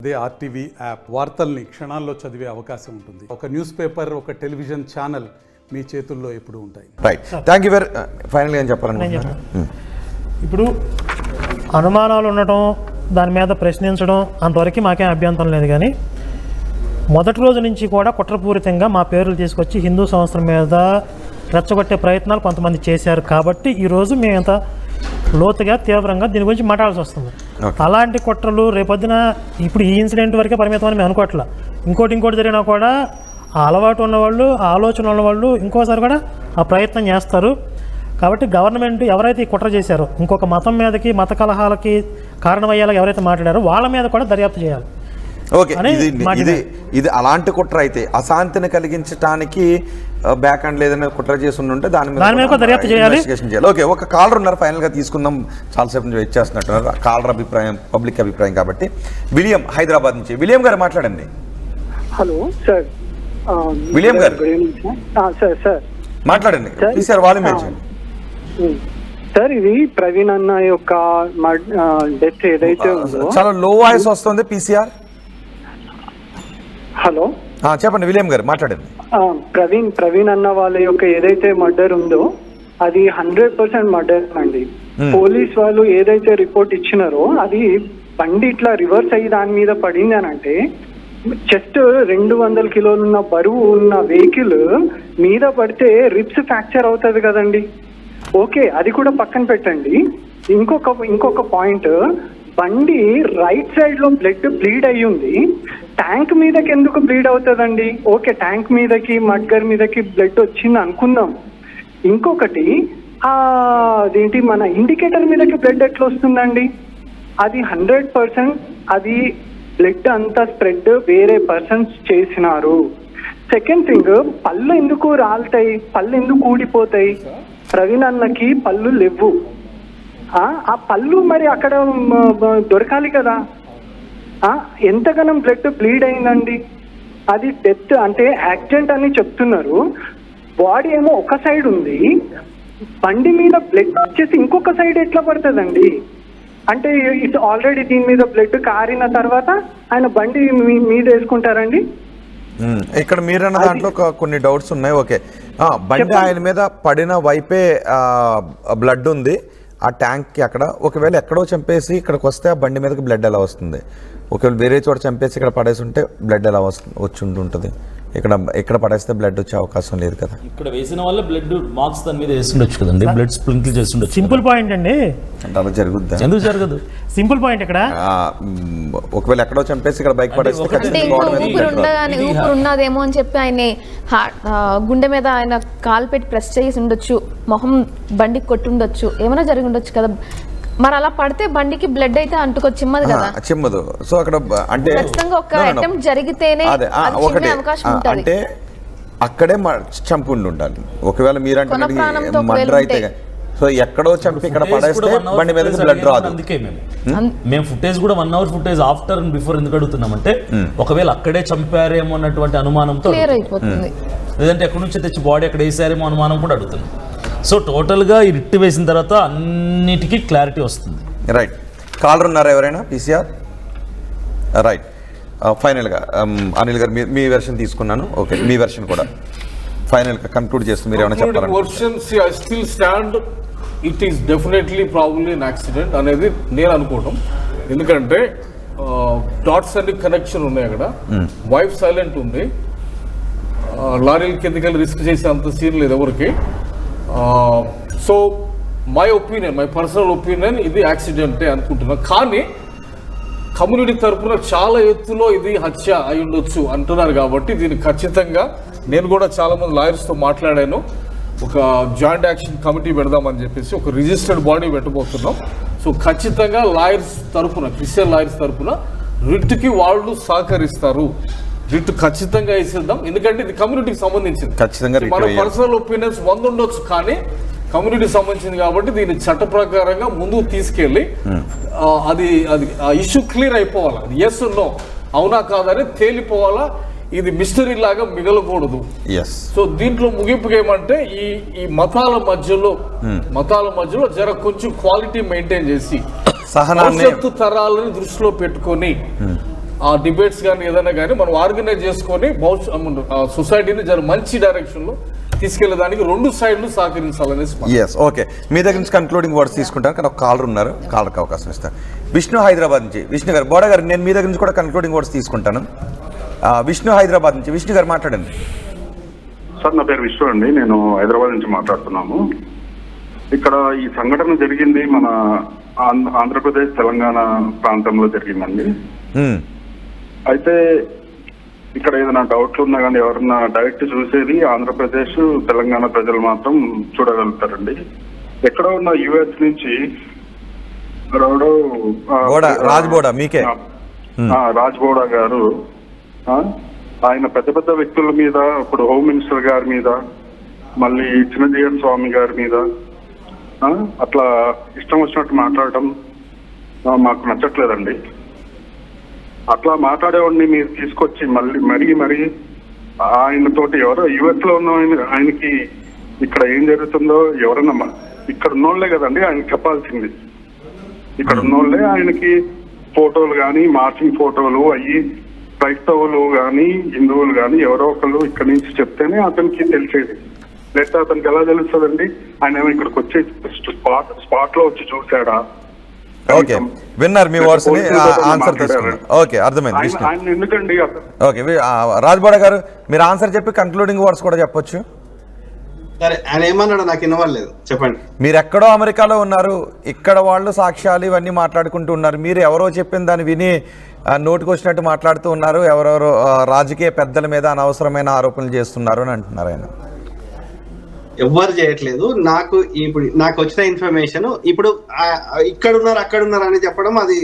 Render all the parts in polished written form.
అదే RTV app వార్తల్ని క్షణాల్లో చదివే అవకాశం ఉంటుంది. ఒక న్యూస్ పేపర్, ఒక టెలివిజన్ ఛానల్ మీ చేతుల్లో ఎప్పుడు ఉంటాయి. Right, thank you. ఫైనల్గా ఏం చెప్పాలనుకుంటున్నారు? ఇప్పుడు అనుమానాలు ఉండటం, దాని మీద ప్రశ్నించడం అంతవరకు మాకేం అభ్యంతరం లేదు. కానీ మొదటి రోజు నుంచి కూడా కుట్రపూరితంగా మా పేర్లు తీసుకొచ్చి హిందూ సంస్థల మీద రెచ్చగొట్టే ప్రయత్నాలు కొంతమంది చేశారు. కాబట్టి ఈరోజు మేము ఇంత లోతుగా తీవ్రంగా దీని గురించి మాట్లాడాల్సి వస్తుంది. అలాంటి కుట్రలు రేపొద్దున ఇప్పుడు ఈ ఇన్సిడెంట్ వరకే పరిమితం అని మేము అనుకోవట్లా. ఇంకోటి జరిగినా కూడా ఆ అలవాటు ఉన్నవాళ్ళు, ఆ ఆలోచన ఉన్నవాళ్ళు ఇంకోసారి కూడా ఆ ప్రయత్నం చేస్తారు. కాబట్టి గవర్నమెంట్ ఎవరైతే ఈ కుట్ర చేశారో, ఇంకొక మతం మీదకి, మత కలహాలకి కారణమయ్యేలా ఎవరైతే మాట్లాడారో వాళ్ళ మీద కూడా దర్యాప్తు చేయాలి. ఓకే, ఇది అలాంటి కుట్ర అయితే అశాంతిని కలిగించడానికి బ్యాక్ అండ్ లేదని కుట్ర చేసి ఉంటే దాని మీద దర్యాప్తు చేయాలి. ఓకే, ఒక కాలర్ ఉన్నారు, ఫైనల్ గా తీసుకుందాం. చాలాసేపు నుంచి వెయిట్ చేస్తున్నట్టున్నారు. కాలర్ అభిప్రాయం పబ్లిక్ అభిప్రాయం కాబట్టి. విలియం హైదరాబాద్ నుంచి. విలియం గారు మాట్లాడండి. Hello sir. విలియం గారు సార్ మాట్లాడండి. సార్ వాల్యూమ్ పెంచండి. సార్, ఇది ప్రవీణ్ అన్న యొక్క డెత్ ఏదైతే ఉందో చాలా లో వాయిస్ వస్తుంది. పీసీఆర్. హలో, చెప్పండి విలియం గారు మాట్లాడండి. ప్రవీణ్ అన్న వాళ్ళ యొక్క ఏదైతే మర్డర్ ఉందో అది 100% మర్డర్ అండి. పోలీస్ వాళ్ళు ఏదైతే రిపోర్ట్ ఇచ్చినారో అది బండి ఇట్లా రివర్స్ అయ్యి దాని మీద పడింది అని అంటే, జస్ట్ 200 కిలోలు ఉన్న బరువు ఉన్న వెహికల్ మీద పడితే రిబ్స్ ఫ్రాక్చర్ అవుతుంది కదండి. ఓకే, అది కూడా పక్కన పెట్టండి. ఇంకొక పాయింట్, బండి రైట్ సైడ్ లో బ్లీడ్ అయ్యి ఉంది. ట్యాంక్ మీదకి ఎందుకు బ్లీడ్ అవుతుందండి? ఓకే, ట్యాంక్ మీదకి, మడ్గర్ మీదకి బ్లడ్ వచ్చింది అనుకుందాం. ఇంకొకటి, అదేంటి మన ఇండికేటర్ మీదకి బ్లడ్ ఎట్లా వస్తుందండి? అది 100% అది బ్లడ్ అంతా స్ప్రెడ్ వేరే పర్సన్స్ చేసినారు. సెకండ్ థింగ్, పళ్ళు ఎందుకు రాలుతాయి, పళ్ళు ఎందుకు ఊడిపోతాయి? ప్రవీణ్ అన్నకి పళ్ళు లేవు. ఆ పళ్ళు మరి అక్కడ దొరకాలి కదా. ఎంతగానం బ్లీడ్ అయిందండి. అది డెత్ అంటే యాక్సిడెంట్ అని చెప్తున్నారు. బాడీ ఏమో ఒక సైడ్ ఉంది, బండి మీద బ్లడ్ వచ్చేసి ఇంకొక సైడ్ ఎట్లా పడుతుందండి? అంటే ఇట్స్ ఆల్రెడీ దీని మీద బ్లడ్ కారిన తర్వాత ఆయన బండి మీద వేసుకుంటారండి. ఇక్కడ మీరన్న దాంట్లో కొన్ని డౌట్స్ ఉన్నాయి. ఓకే, బండి ఆయన మీద పడిన వైపే బ్లడ్ ఉంది ఆ ట్యాంక్కి అక్కడ. ఒకవేళ ఎక్కడో చంపేసి ఇక్కడికి వస్తే ఆ బండి మీదకి బ్లడ్ ఎలా వస్తుంది? ఒకవేళ వేరే చోట చంపేసి ఇక్కడ పడేసి ఉంటే బ్లడ్ ఎలా వచ్చి ఉంటుంది? ఇక్కడ పడేస్తే బ్లడ్ వచ్చే అవకాశం లేదు కదా. ఇక్కడ వేసిన వల్ల బ్లడ్ మార్క్స్ దాని మీద వేస్తుండొచ్చు కదండి, బ్లడ్ స్ప్రింకిల్ చేస్తుండొచ్చు. సింపుల్ పాయింట్ అండి. అంటే అలా జరుగుద్దా? ఎందుకు జరగదు? Simple point. ఇక్కడ ఒకవేళ ఎక్కడో చంపేసి ఇక్కడ బైక్ పడేస్తే ఊపిరి ఉన్నదేమో అని చెప్పి ఆయన గుండె మీద ఆయన కాలు పెట్టి ప్రెస్ చేసి ఉండొచ్చు, మొహం బండికి కొట్టుండొచ్చు, ఏమైనా జరిగి ఉండొచ్చు కదా. మరి అలా పడితే బండికి బ్లడ్ అయితే చిమ్మదు కదా. చిమ్మదు. సో అక్కడ అంటే ఒక అటెంప్ట్ జరిగితేనే అవకాశం ఉంటుంది. అంటే అక్కడే చంపి ఉండాలి. ఒకవేళ మీరంటే మర్డర్ అయితే సో ఎక్కడో చంపి ఇక్కడ పడేస్తే బండి మీద బ్లడ్ రాదు. అందుకే మేము ఫుటేజ్ కూడా 1 hour footage after and before ఎందుకు అడుగుతున్నామంటే, ఒకవేళ అక్కడే చంపారేమో అన్నటువంటి అనుమానంతో, లేదంటే ఎక్కడి నుంచి తెచ్చి బాడీ అక్కడ వేసారేమో అనుమానం కూడా అడుగుతున్నాం. సో టోటల్గా ఈ రిట్ వేసిన తర్వాత అన్నిటికీ క్లారిటీ వస్తుంది. రైట్, కాలర్ ఉన్నారా ఎవరైనా? పీసీఆర్. రైట్, ఫైనల్గా అనిల్ గారు మీ వెర్షన్ తీసుకున్నాను. ఓకే, మీ వెర్షన్ కూడా ఫైనల్గా కంక్లూడ్ చేస్తూ మీరు ఏమైనా చెప్పాలి? It is definitely probably an accident అనేది నేను అనుకోవడం. ఎందుకంటే డాట్స్ అన్ని కనెక్షన్ ఉన్నాయి అక్కడ. వైఫ్ సైలెంట్ ఉంది, లారీల కిందకి వెళ్ళి రిస్క్ చేసే అంత సీన్ లేదు ఎవరికి. సో మై పర్సనల్ ఒపీనియన్ ఇది యాక్సిడెంటే అనుకుంటున్నా. కానీ కమ్యూనిటీ తరఫున చాలా ఎత్తులో ఇది హత్య అయి ఉండొచ్చు అంటున్నారు. కాబట్టి దీన్ని ఖచ్చితంగా నేను కూడా చాలామంది లాయర్స్తో మాట్లాడాను. ఒక జాయింట్ యాక్షన్ కమిటీ పెడదామని చెప్పేసి ఒక రిజిస్టర్డ్ బాడీ పెట్టబోతున్నాం. సో ఖచ్చితంగా లాయర్స్ తరఫున, క్రిస్టియన్ లాయర్స్ తరఫున రిట్కి వాళ్ళు సహకరిస్తారు. రిట్ ఖచ్చితంగా వేసేద్దాం. ఎందుకంటే ఇది కమ్యూనిటీకి సంబంధించింది. ఖచ్చితంగా మన పర్సనల్ ఒపీనియన్స్ 100 ఉండొచ్చు, కానీ కమ్యూనిటీకి సంబంధించింది కాబట్టి దీన్ని చట్ట ప్రకారంగా ముందుకు తీసుకెళ్ళి అది ఇష్యూ క్లియర్ అయిపోవాలి. అది ఎస్ నో, అవునా కాదని తేలిపోవాలా. ఇది మిస్టరీ లాగా మిగలకూడదు. సో దీంట్లో ముగింపుగా ఏమంటే, ఈ మతాల మధ్యలో జర కొంచెం క్వాలిటీ మెయింటైన్ చేసి భవిష్యత్తు తరాలను దృష్టిలో పెట్టుకొని ఆ డిబేట్స్ కానీ ఏదైనా కానీ మనం ఆర్గనైజ్ చేసుకొని సొసైటీని మంచి డైరెక్షన్లో తీసుకెళ్లేదానికి రెండు సైడ్లు సహకరించాలనేసి. Yes, okay. మీ దగ్గర నుంచి కన్క్లూడింగ్ వర్డ్స్ తీసుకుంటాను, కానీ ఒక కాలర్ ఉన్నారు, కాలర్కి అవకాశం ఇస్తాను. విష్ణు హైదరాబాద్ నుంచి. విష్ణు గారు, బోడా గారు, నేను మీ దగ్గర నుంచి కూడా కన్క్లూడింగ్ వర్డ్స్ తీసుకుంటాను. విష్ణు హైదరాబాద్ నుంచి. విష్ణు గారు మాట్లాడండి. సార్, నా పేరు విష్ణు అండి, నేను హైదరాబాద్ నుంచి మాట్లాడుతున్నాము. ఇక్కడ ఈ సంఘటన జరిగింది మన ఆంధ్రప్రదేశ్ తెలంగాణ ప్రాంతంలో జరిగిందండి. అయితే ఇక్కడ ఏదైనా డౌట్లు ఉన్నా కానీ ఎవరన్నా డైరెక్ట్ చూసేది ఆంధ్రప్రదేశ్ తెలంగాణ ప్రజలు మాత్రం చూడగలుగుతారండి. ఎక్కడో ఉన్న యుఎస్ నుంచి రాజ్ బోడా గారు ఆయన పెద్ద పెద్ద వ్యక్తుల మీద, ఇప్పుడు హోమ్ మినిస్టర్ గారి మీద, మళ్ళీ చిన్నజీవన్ స్వామి గారి మీద అట్లా ఇష్టం వచ్చినట్టు మాట్లాడటం మాకు నచ్చట్లేదండి. అట్లా మాట్లాడేవాడిని మీరు తీసుకొచ్చి మరీ ఆయనతోటి ఎవరో యుఎస్ లో ఉన్న ఆయనకి ఇక్కడ ఏం జరుగుతుందో ఎవరన్నా ఇక్కడ ఉన్నోళ్లే కదండి ఆయనకి చెప్పాల్సింది. ఇక్కడ ఉన్నోళ్లే ఆయనకి ఫోటోలు కానీ మార్చింగ్ ఫోటోలు అయ్యి క్రైస్తవులు కానీ హిందువులు కానీ ఎవరో ఒకళ్ళు ఇక్కడి నుంచి చెప్తేనే అతనికి తెలిసేది. లేకపోతే అతనికి ఎలా తెలుస్తుందండి? ఆయన ఇక్కడికి వచ్చి స్పాట్ లో వచ్చి చూసాడా? ఓకే, విన్నారు మీ వర్డ్స్ ని, ఆన్సర్ తీసుకున్నారు. ఓకే, అర్థమైంది. ఆయన ఎందుకండి? ఓకే, రాజ్బోడ గారు, మీరు ఆన్సర్ చెప్పి కన్క్లూడింగ్ వర్డ్స్ కూడా చెప్పొచ్చు. సరే, ఆయన ఏమన్నాడో నాకు వినవలేదు, చెప్పండి. మీరు ఎక్కడో అమెరికాలో ఉన్నారు, ఇక్కడ వాళ్ళు సాక్ష్యాలు ఇవన్నీ మాట్లాడుకుంటూ ఉన్నారు, మీరు ఎవరో చెప్పిన దాన్ని విని నోటికి వచ్చినట్టు మాట్లాడుతూ ఉన్నారు, ఎవరెవరో రాజకీయ పెద్దల మీద అనవసరమైన ఆరోపణలు చేస్తున్నారు అని అంటున్నారు ఆయన. ఎవ్వరు చేయట్లేదు. ఇప్పుడు నాకు వచ్చిన ఇన్ఫర్మేషన్ ఇప్పుడు ఇక్కడున్నారు అక్కడున్నారు అని చెప్పడం అది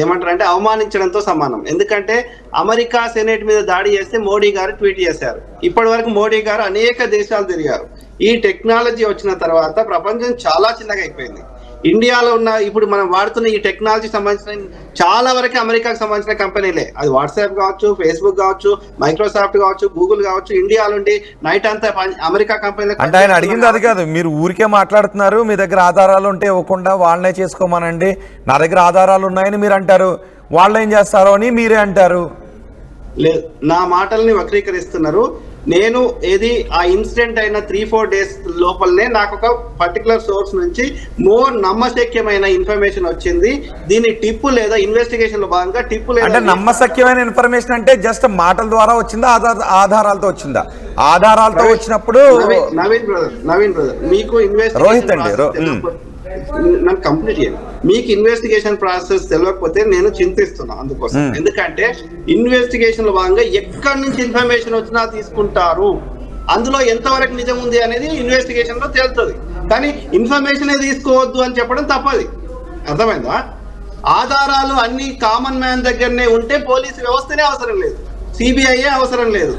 ఏమంటారంటే అవమానించడంతో సమానం. ఎందుకంటే అమెరికా సెనేట్ మీద దాడి చేస్తే మోడీ గారు ట్వీట్ చేశారు. ఇప్పటి వరకు మోడీ గారు అనేక దేశాలు తిరిగారు. ఈ టెక్నాలజీ వచ్చిన తర్వాత ప్రపంచం చాలా చిన్నగా అయిపోయింది. ఇండియాలో ఉన్న ఇప్పుడు మనం వాడుతున్న ఈ టెక్నాలజీ సంబంధించిన చాలా వరకు అమెరికాకు సంబంధించిన కంపెనీలే. అది వాట్సాప్ కావచ్చు, ఫేస్బుక్ కావచ్చు, మైక్రోసాఫ్ట్ కావచ్చు, గూగుల్ కావచ్చు, ఇండియాలో ఉండి నైట్ అంతా అమెరికా కంపెనీలు. అంటే ఆయన అడిగింది అది కాదు, మీరు ఊరికే మాట్లాడుతున్నారు, మీ దగ్గర ఆధారాలు ఉంటే ఇవ్వకుండా వాళ్ళనే చేసుకోమనండి, నా దగ్గర ఆధారాలు ఉన్నాయని మీరు అంటారు, వాళ్ళు ఏం చేస్తారో అని మీరే అంటారు. లేదు, నా మాటల్ని వక్రీకరిస్తున్నారు. నేను ఆ ఇన్సిడెంట్ అయిన 3-4 డేస్ లోపలనే నాకు ఒక పర్టికులర్ సోర్స్ నుంచి మోర్ నమ్మశక్యమైన ఇన్ఫర్మేషన్ వచ్చింది. దీని టిప్పు లేదా ఇన్వెస్టిగేషన్ లో భాగంగా టిప్పు లేదా. అంటే నమ్మశక్యమైన ఇన్ఫర్మేషన్ అంటే జస్ట్ మాటల ద్వారా వచ్చిందా, ఆధారాలతో వచ్చిందా? ఆధారాలతో వచ్చినప్పుడు నవీన్ బ్రదర్ మీకు రోహిత్ అండి, నన్ను కంప్లీట్ చేయండి. మీకు ఇన్వెస్టిగేషన్ ప్రాసెస్ తెలియకపోతే నేను చింతిస్తున్నా అందుకోసం. ఎందుకంటే ఇన్వెస్టిగేషన్ లో భాగంగా ఎక్కడి నుంచి ఇన్ఫర్మేషన్ వచ్చినా తీసుకుంటారు, అందులో ఎంతవరకు నిజం ఉంది అనేది ఇన్వెస్టిగేషన్ లో తేలుతుంది. కానీ ఇన్ఫర్మేషన్ తీసుకోవద్దు అని చెప్పడం తప్పది. అర్థమైందా? ఆధారాలు అన్ని కామన్ మ్యాన్ దగ్గరనే ఉంటే పోలీసు వ్యవస్థనే అవసరం లేదు, సిబిఐ అవసరం లేదు.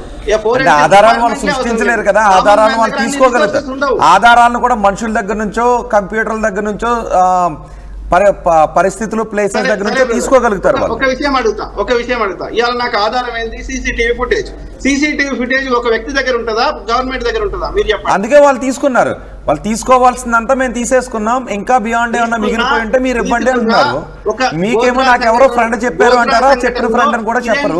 ఆధారాలను వాళ్ళు సృష్టించలేరు కదా, ఆధారాలను వాళ్ళు తీసుకోగలుగుతారు. ఆధారాలను కూడా మనుషుల దగ్గర నుంచో కంప్యూటర్ల దగ్గర నుంచో పరిస్థితులు ప్లేసెస్ దగ్గర నుంచో తీసుకోగలుగుతారు. ఒక విషయం అడుగుతా, ఇవాళ నాకు ఆధారం ఏంటి? సీసీటీవీ ఫుటేజ్ ఒక వ్యక్తి దగ్గర ఉంటుందా, గవర్నమెంట్ దగ్గర ఉంటుందా? మీరు చెప్పండి. అందుకే వాళ్ళు తీసుకున్నారు, వాళ్ళు తీసుకోవాల్సిందంతా మేము తీసేసుకున్నాం, ఇంకా బియాండ్ ఏమన్నా మిగిలిపోయి ఉంటే మీరు ఇవ్వండి అంటున్నారు. మీకేమో నాకు ఎవరో ఫ్రెండ్ చెప్పారు అంటారా, చెప్పిన ఫ్రెండ్ అని కూడా చెప్పరు.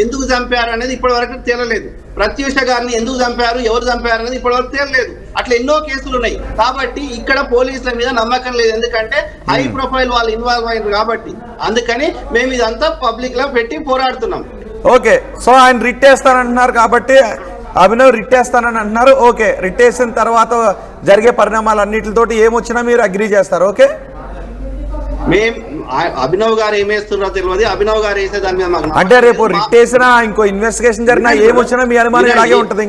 ఎందుకు చంపారు అనేది ఇప్పటి వరకు తేలలేదు. ప్రత్యూష గారిని ఎందుకు చంపారు, ఎవరు చంపారు అనేది ఇప్పటి వరకు తేలలేదు. అట్లా ఎన్నో కేసులు ఉన్నాయి. కాబట్టి ఇక్కడ పోలీసుల మీద నమ్మకం లేదు, ఎందుకంటే హై ప్రొఫైల్ వాళ్ళు ఇన్వాల్వ్ అయ్యారు కాబట్టి. అందుకని మేము ఇదంతా పబ్లిక్ లో పెట్టి పోరాడుతున్నాం. ఓకే, సో ఆయన రిట్ వేస్తానంటున్నారు కాబట్టి, అభినవ్ రిట్ వేస్తానని అంటున్నారు. ఓకే, రిట్ వేసిన తర్వాత జరిగే పరిణామాలు అన్నిటితోటి ఏమొచ్చినా మీరు అగ్రీ చేస్తారు. ఓకే, అభినవ్ గారు ఏమేస్తున్నారో తెలియదు, అభినవ్ గారు వేసే దాని మీద అంటే రేపు రిట్ వేసినా ఇంకో ఇన్వెస్టిగేషన్ జరిగినా ఏమొచ్చినా మీ అనుమానం ఇలాగే ఉంటుంది.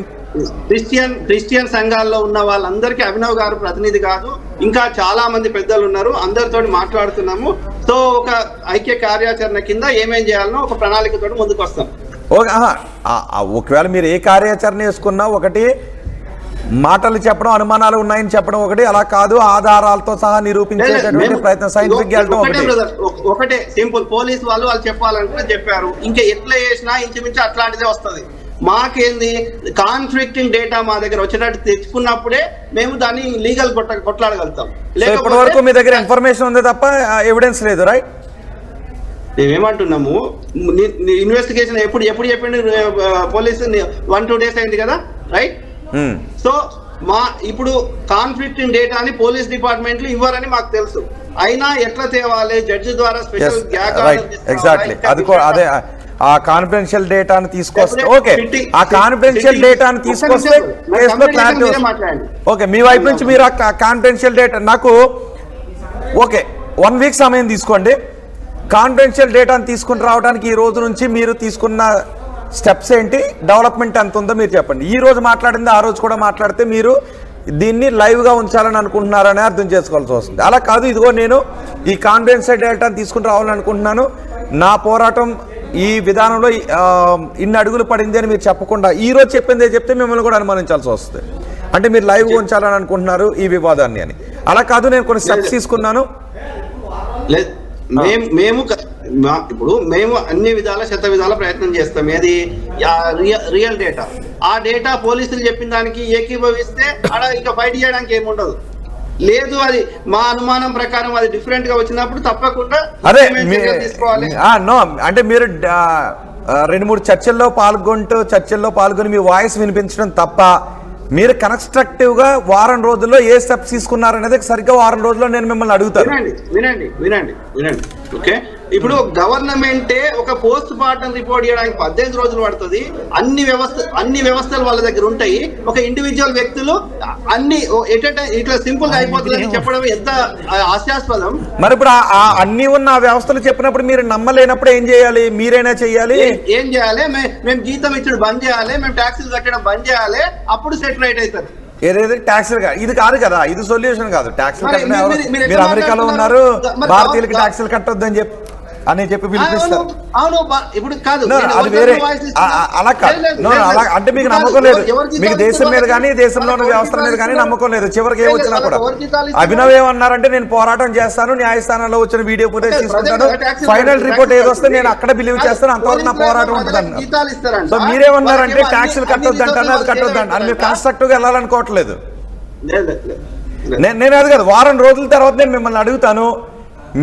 క్రిస్టియన్ సంఘాల్లో ఉన్న వాళ్ళందరికీ అభినవ్ గారు ప్రతినిధి కాదు, ఇంకా చాలా మంది పెద్దలు ఉన్నారు, అందరితో మాట్లాడుతున్నాము. సో ఒక ఐక్య కార్యాచరణ కింద ఏమేం చేయాలనో ఒక ప్రణాళికతో ముందుకు వస్తాం. ఒకవేళ మీరు ఏ కార్యాచరణ వేసుకున్నా, ఒకటి మాటలు చెప్పడం, అనుమానాలు ఉన్నాయని చెప్పడం ఒకటి, అలా కాదు ఆధారాలతో సహా నిరూపించేటటువంటి ప్రయత్నం సైంటిఫిక్ ఒకటే సింపుల్. పోలీసు వాళ్ళు చెప్పాలంటే చెప్పారు, ఇంకా ఎట్లా చేసినా ఇంచుమించు అట్లాంటిదే వస్తుంది. మాకేంది కాన్ఫ్లిక్టింగ్ డేటా మా దగ్గర వచ్చేటట్టు తెచ్చుకున్నప్పుడే మేము దాన్ని లీగల్ కొట్లాడగలుగుతాం. ఇప్పటి వరకు మీ దగ్గర ఇన్ఫర్మేషన్ ఉంది తప్ప ఎవిడెన్స్ లేదు, రైట్? మేమేమంటున్నాము, ఇన్వెస్టిగేషన్ ఎప్పుడు చెప్పిండు పోలీసు 1-2 days అయింది కదా, రైట్? సో ఇప్పుడు కాన్ఫ్లిక్టింగ్ డేటాని పోలీస్ డిపార్ట్మెంట్లు ఇవ్వరని మాకు తెలుసు. అయినా ఎట్లా తేవాలి? జడ్జి ద్వారా స్పెషల్ ఎగ్జాక్ట్లీ అది అదే ఆ కాన్ఫిడెన్షియల్ డేటాను తీసుకొస్తే ఓకే, ఆ కాన్ఫిడెన్షియల్ డేటాను తీసుకొస్తే కేసులో క్లారిటీ వస్తుంది. ఓకే, మీ వైపు నుంచి మీరు ఆ కాన్ఫిడెన్షియల్ డేటా నాకు ఓకే 1 week సమయం తీసుకోండి. కాన్ఫిడెన్షియల్ డేటాను తీసుకుని రావడానికి ఈ రోజు నుంచి మీరు తీసుకున్న స్టెప్స్ ఏంటి, డెవలప్మెంట్ ఎంత ఉందో మీరు చెప్పండి. ఈ రోజు మాట్లాడింది ఆ రోజు కూడా మాట్లాడితే మీరు దీన్ని లైవ్గా ఉంచాలని అనుకుంటున్నారని అర్థం చేసుకోవాల్సి వస్తుంది. అలా కాదు, ఇదిగో నేను ఈ కాన్ఫిడెన్షియల్ డేటాను తీసుకుని రావాలని అనుకుంటున్నాను, నా పోరాటం ఈ విధానంలో ఇన్ని అడుగులు పడింది అని మీరు చెప్పకుండా ఈ రోజు చెప్పిందే చెప్తే మిమ్మల్ని కూడా అనుమానించాల్సి వస్తుంది. అంటే మీరు లైవ్గా ఉంచాలని అనుకుంటున్నారు ఈ వివాదాన్ని అని. అలా కాదు, నేను కొన్ని స్టెప్స్ తీసుకున్నాను. మేము అన్ని విధాల విధాల ప్రయత్నం చేస్తాం. ఏది రియల్ డేటా, ఆ డేటా పోలీసులు చెప్పిన దానికి ఏకీభవిస్తే అక్కడ ఇంకా ఫైట్ చేయడానికి ఏముండదు. లేదు, అది మా అనుమానం ప్రకారం అది డిఫరెంట్ గా వచ్చినప్పుడు తప్పకుండా అదే తీసుకోవాలి. అంటే మీరు 2-3 చర్చల్లో పాల్గొని మీ వాయిస్ వినిపించడం తప్ప మీరు కన్స్ట్రక్టివ్ గా వారం రోజుల్లో ఏ స్టెప్స్ తీసుకున్నారనేది సరిగ్గా వారం రోజుల్లో నేను మిమ్మల్ని అడుగుతాను. వినండి. ఓకే, ఇప్పుడు గవర్నమెంటే ఒక పోస్ట్ మార్టం రిపోర్ట్ చేయడానికి 18 రోజులు పడుతుంది. అన్ని వ్యవస్థలు వాళ్ళ దగ్గర ఉంటాయి. ఒక ఇండివిజువల్ వ్యక్తులు అన్ని ఇట్లా సింపుల్ గా అయిపోతుందని చెప్పడం ఎంత హాస్యాస్పదం. మరి ఇప్పుడు అన్ని ఉన్న వ్యవస్థలు చెప్పినప్పుడు మీరు నమ్మలేనప్పుడు ఏం చేయాలి? మీరైనా చేయాలి. ఏం చేయాలి? మేము జీతం ఇచ్చడం బంద్ చేయాలి, మేము ట్యాక్సీలు కట్టడం బంద్ చేయాలి, అప్పుడు సెట్ రైట్ అవుతారు. ఏదైతే ట్యాక్సీలు ఇది కాదు కదా, ఇది సొల్యూషన్ కాదు. ట్యాక్సీలు కట్టడం మీరు అమెరికాలో ఉన్నారు, భారతీయులకి ట్యాక్సీలు కట్టొద్దని అని చెప్పి పిలిపిస్తారు. ఇప్పుడు కాదు, అది వేరే. అలా కాదు, అలా అంటే మీకు నమ్మకం లేదు, మీకు దేశం మీద కానీ దేశంలో ఉన్న వ్యవస్థల మీద కానీ నమ్మకం లేదు. చివరికి ఏ వచ్చినా కూడా అభినవ్ ఏమన్నారంటే నేను పోరాటం చేస్తాను, న్యాయస్థానంలో వచ్చిన వీడియో ఫుటేజ్ తీసుకుంటాను, ఫైనల్ రిపోర్ట్ ఏదొస్తే నేను అక్కడ బిలీవ్ చేస్తాను, అంతవరకు నా పోరాటం ఉంటుంది అన్నారు. సో మీరేమన్నారంటే ట్యాక్సీలు కట్టొద్దంటాను, అది కట్టొద్దంట అని మీరు కన్స్ట్రక్టివ్ గా వెళ్ళాలనుకోవట్లేదు. నేను అది కాదు, వారం రోజుల తర్వాత నేను మిమ్మల్ని అడుగుతాను,